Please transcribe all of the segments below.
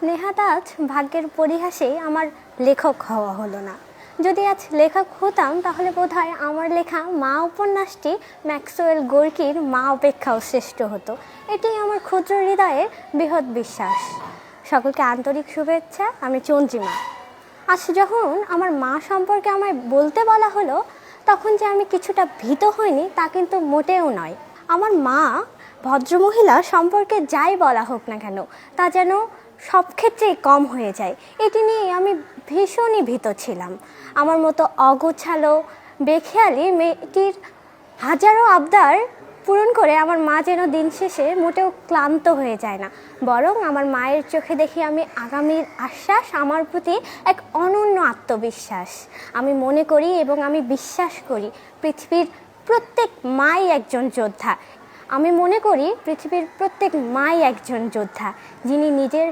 নেহাত আজ ভাগ্যের পরিহাসে আমার লেখক হওয়া হলো না। যদি আজ লেখক হতাম তাহলে বোধহয় আমার লেখা মা উপন্যাসটি ম্যাক্সওয়েল গোর্কির মা অপেক্ষাও শ্রেষ্ঠ হতো। এটি আমার ক্ষুদ্র হৃদয়ের বৃহৎ বিশ্বাস। সকলকে আন্তরিক শুভেচ্ছা। আমি চন্দ্রিমা। আজ যখন আমার মা সম্পর্কে আমায় বলতে বলা হলো তখন যে আমি কিছুটা ভীত হইনি তা কিন্তু মোটেও নয়। আমার মা ভদ্রমহিলা সম্পর্কে যাই বলা হোক না কেন তা যেন সব ক্ষেত্রেই কম হয়ে যায়, এটি নিয়ে আমি ভীষণই ভীত ছিলাম। আমার মতো অগোছালো বেখেয়ালি মেয়েটির হাজারো আবদার পূরণ করে আমার মা যেন দিন শেষে মোটেও ক্লান্ত হয়ে যায় না, বরং আমার মায়ের চোখে দেখি আমি আগামীর আশ্বাস, আমার প্রতি এক অনন্য আত্মবিশ্বাস। আমি মনে করি এবং আমি বিশ্বাস করি পৃথিবীর প্রত্যেক মাই একজন যোদ্ধা। আমি মনে করি পৃথিবীর প্রত্যেক মাই একজন যোদ্ধা, যিনি নিজের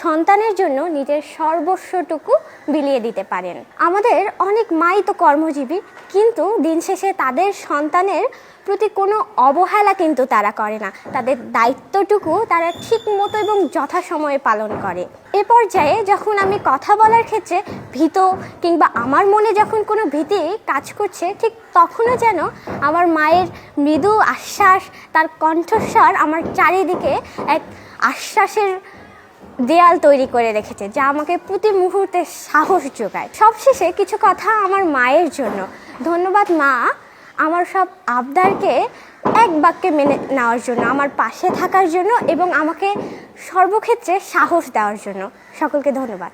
সন্তানের জন্য নিজের সর্বস্বটুকু বিলিয়ে দিতে পারেন। আমাদের অনেক মাই তো কর্মজীবী, কিন্তু দিন শেষে তাদের সন্তানের প্রতি কোনো অবহেলা কিন্তু তারা করে না। তাদের দায়িত্বটুকু তারা ঠিক মতো এবং যথাসময়ে পালন করে। এ পর্যায়ে যখন আমি কথা বলার ক্ষেত্রে ভীত কিংবা আমার মনে যখন কোনো ভীতি কাজ করছে, ঠিক তখনও যেন আমার মায়ের মৃদু আশ্বাস, তার কণ্ঠস্বর আমার চারিদিকে এক আশ্বাসের দেয়াল তৈরি করে রেখেছে, যা আমাকে প্রতি মুহূর্তে সাহস যোগায়। সবশেষে কিছু কথা আমার মায়ের জন্য। ধন্যবাদ মা, আমার সব আবদারকে এক বাক্যে মেনে নেওয়ার জন্য, আমার পাশে থাকার জন্য এবং আমাকে সর্বক্ষেত্রে সাহস দেওয়ার জন্য। সকলকে ধন্যবাদ।